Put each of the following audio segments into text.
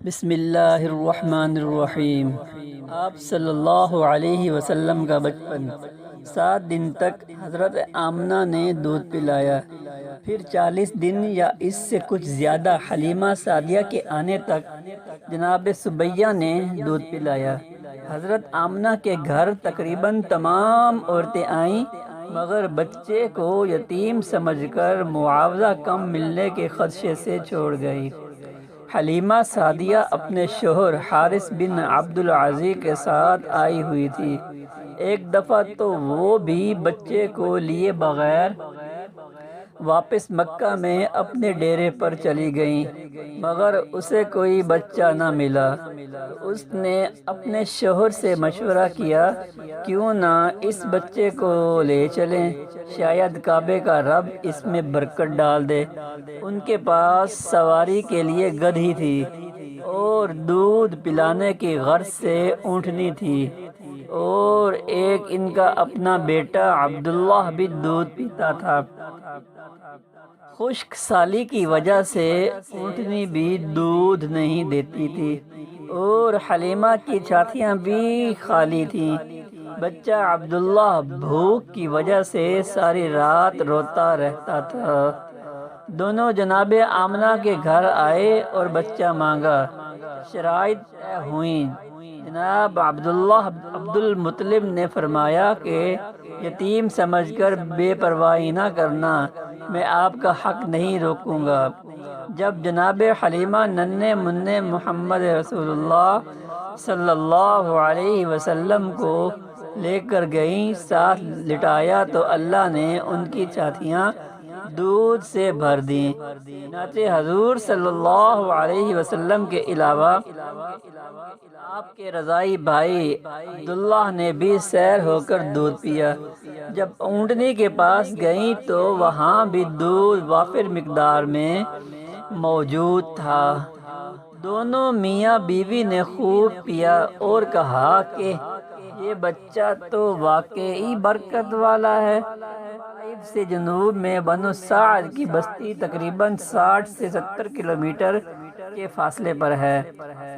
بسم اللہ الرحمن الرحیم۔ آپ صلی اللہ علیہ وسلم کا بچپن 7 دن تک حضرت آمنہ نے دودھ پلایا، پھر 40 دن یا اس سے کچھ زیادہ حلیمہ سعدیہ کے آنے تک جناب سبیہ نے دودھ پلایا۔ حضرت آمنہ کے گھر تقریباً تمام عورتیں آئیں، مگر بچے کو یتیم سمجھ کر معاوضہ کم ملنے کے خدشے سے چھوڑ گئی۔ حلیمہ سعدیہ اپنے شوہر حارث بن عبد العزیز کے ساتھ آئی ہوئی تھی۔ ایک دفعہ تو وہ بھی بچے کو لیے بغیر واپس مکہ میں اپنے ڈیرے پر چلی گئیں، مگر اسے کوئی بچہ نہ ملا۔ اس نے اپنے شوہر سے مشورہ کیا، کیوں نہ اس بچے کو لے چلیں، شاید کعبے کا رب اس میں برکت ڈال دے۔ ان کے پاس سواری کے لیے گدھی تھی اور دودھ پلانے کی غرض سے اونٹنی تھی، اور ایک ان کا اپنا بیٹا عبداللہ بھی دودھ پیتا تھا۔ خشک سالی کی وجہ سے اونٹنی بھی دودھ نہیں دیتی تھی اور حلیمہ کی چھاتیاں بھی خالی تھیں۔ بچہ عبداللہ بھوک کی وجہ سے ساری رات روتا رہتا تھا۔ دونوں جناب آمنہ کے گھر آئے اور بچہ مانگا۔ شرائط طے ہوئیں۔ جناب عبد المطلب نے فرمایا کہ یتیم سمجھ کر بے پرواہی نہ کرنا، میں آپ کا حق نہیں روکوں گا۔ جب جناب حلیمہ ننھے منھے محمد رسول اللہ صلی اللہ علیہ وسلم کو لے کر گئیں، ساتھ لٹایا تو اللہ نے ان کی چھاتیاں دودھ سے بھر دیں۔ چنانچہ حضور صلی اللہ علیہ وسلم کے علاوہ آپ کے رضاعی بھائی عبداللہ نے بھی سیر ہو کر دودھ پیا۔ جب اونٹنی کے پاس گئیں تو وہاں بھی دودھ وافر مقدار میں موجود تھا۔ دونوں میاں بیوی نے خوب پیا اور کہا کہ یہ بچہ تو واقعی برکت والا ہے۔ طائف سے جنوب میں بنو سعد کی بستی تقریباً 60 سے 70 کلومیٹر کے فاصلے پر ہے۔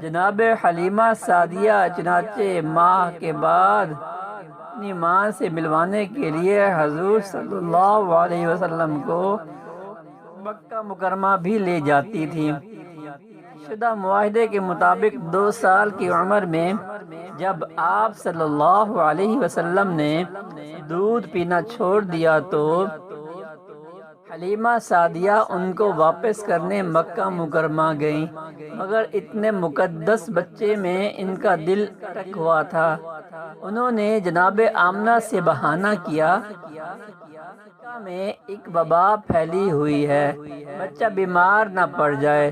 جناب حلیمہ سعدیہ چنانچہ ماہ کے بعد اپنی ماں سے ملوانے کے لیے حضور صلی اللہ علیہ وسلم کو مکہ مکرمہ بھی لے جاتی تھی۔ شدہ معاہدے کے مطابق 2 سال کی عمر میں جب آپ صلی اللہ علیہ وسلم نے دودھ پینا چھوڑ دیا تو حلیمہ سعدیہ ان کو واپس کرنے مکہ مکرمہ گئیں، مگر اتنے مقدس بچے میں ان کا دل اٹک ہوا تھا۔ انہوں نے جناب آمنہ سے بہانہ کیا، مکہ میں ایک وبا پھیلی ہوئی ہے، بچہ بیمار نہ پڑ جائے،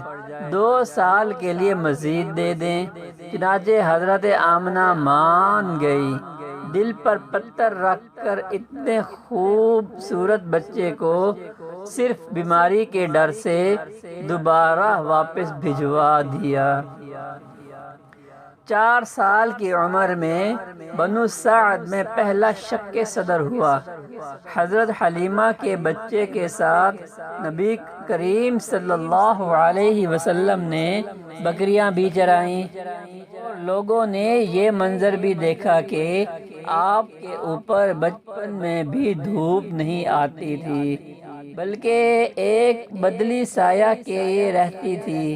2 سال کے لیے مزید دے دیں۔ چنانچہ حضرت آمنہ مان گئی، دل پر پتھر رکھ کر اتنے خوبصورت بچے کو صرف بیماری کے ڈر سے دوبارہ واپس بھجوا دیا۔ 4 سال کی عمر میں بنو سعد میں پہلا شق صدر ہوا۔ حضرت حلیمہ کے بچے کے ساتھ نبی کریم صلی اللہ علیہ وسلم نے بکریاں بھی چرائیں، اور لوگوں نے یہ منظر بھی دیکھا کہ آپ کے اوپر بچپن میں بھی دھوپ نہیں آتی تھی، بلکہ ایک بدلی سایہ کے رہتی تھی۔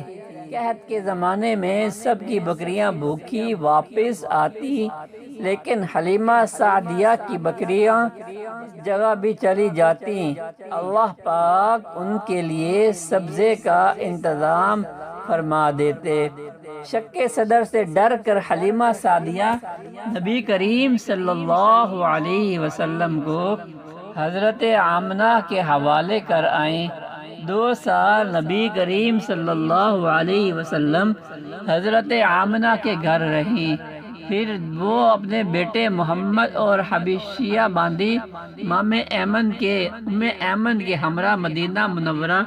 قحط کے زمانے میں سب کی بکریاں بھوکی واپس آتی، لیکن حلیمہ سعدیہ کی بکریاں اس جگہ بھی چلی جاتی۔ اللہ پاک ان کے لیے سبزے کا انتظام فرما دیتے۔ شق صدر سے ڈر کر حلیمہ سعدیہ نبی کریم صلی اللہ علیہ وسلم کو حضرت آمنہ کے حوالے کر آئیں۔ 2 سال نبی کریم صلی اللہ علیہ وسلم حضرت آمنہ کے گھر رہیں، پھر وہ اپنے بیٹے محمد اور حبشیہ باندی ام ایمن کے ہمراہ مدینہ منورہ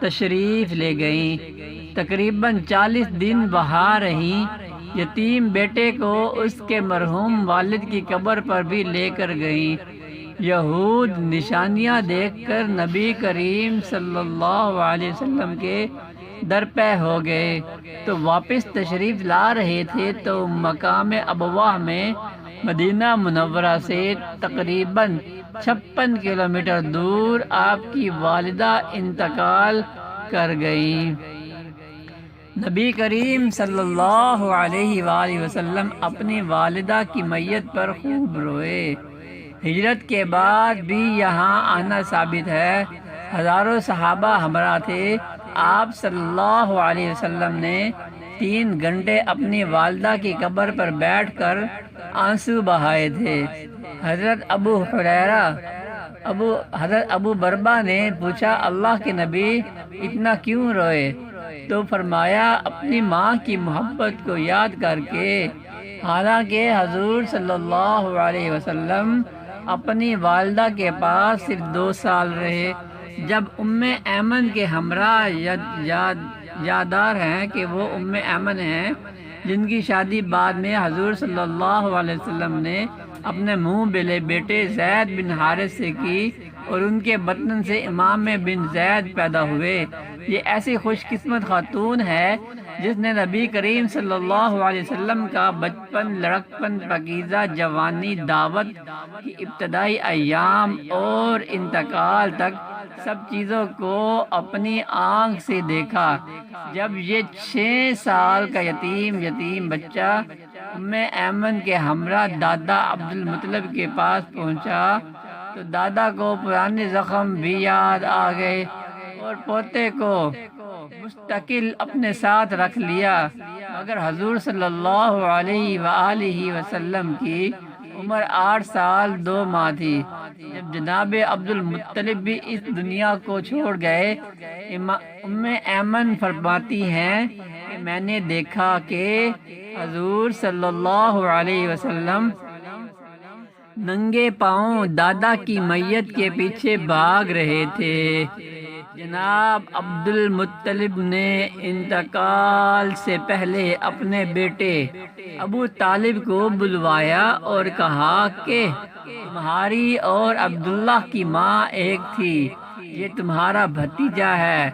تشریف لے گئیں۔ تقریباً 40 دن وہاں رہیں۔ یتیم بیٹے کو اس کے مرحوم والد کی قبر پر بھی لے کر گئیں۔ یہود نشانیاں دیکھ کر نبی کریم صلی اللہ علیہ وسلم کے درپے ہو گئے تو واپس تشریف لا رہے تھے تو مقام ابواہ میں مدینہ منورہ سے تقریباً 56 کلومیٹر دور آپ کی والدہ انتقال کر گئیں۔ نبی کریم صلی اللہ علیہ وآلہ وسلم اپنی والدہ کی میت پر خوب روئے۔ ہجرت کے بعد بھی یہاں آنا ثابت ہے۔ ہزاروں صحابہ ہمراہ تھے۔ آپ صلی اللہ علیہ وسلم نے 3 گھنٹے اپنی والدہ کی قبر پر بیٹھ کر آنسو بہائے تھے۔ حضرت ابو بربہ نے پوچھا، اللہ کے نبی اتنا کیوں روئے؟ تو فرمایا، اپنی ماں کی محبت کو یاد کر کے۔ حالانکہ حضور صلی اللہ علیہ وسلم اپنی والدہ کے پاس صرف 2 سال رہے۔ جب ایمن کے ہمراہ یادگار ہیں کہ وہ ایمن ہیں جن کی شادی بعد میں حضور صلی اللہ علیہ وسلم نے اپنے منہ بلے بیٹے زید بن حارث سے کی اور ان کے بطن سے امام بن زید پیدا ہوئے۔ یہ ایسی خوش قسمت خاتون ہے جس نے نبی کریم صلی اللہ علیہ وسلم کا بچپن، لڑکپن، پاکیزہ جوانی، دعوت کی ابتدائی ایام اور انتقال تک سب چیزوں کو اپنی آنکھ سے دیکھا۔ جب یہ 6 سال کا یتیم بچہ ایمن کے ہمراہ دادا عبد المطلب کے پاس پہنچا تو دادا کو پرانے زخم بھی یاد آ گئے اور پوتے کو مستقل اپنے ساتھ رکھ لیا، مگر حضور صلی اللہ علیہ وآلہ وسلم کی عمر 8 سال 2 ماہ تھی جب جناب عبد المطلب بھی اس دنیا کو چھوڑ گئے۔ ایمن فرماتی ہیں کہ میں نے دیکھا کہ حضور صلی اللہ علیہ وسلم ننگے پاؤں دادا کی میت کے پیچھے بھاگ رہے تھے۔ جناب عبد المطلب نے انتقال سے پہلے اپنے بیٹے ابو طالب کو بلوایا اور کہا کہ تمہاری اور عبداللہ کی ماں ایک تھی، یہ تمہارا بھتیجا ہے۔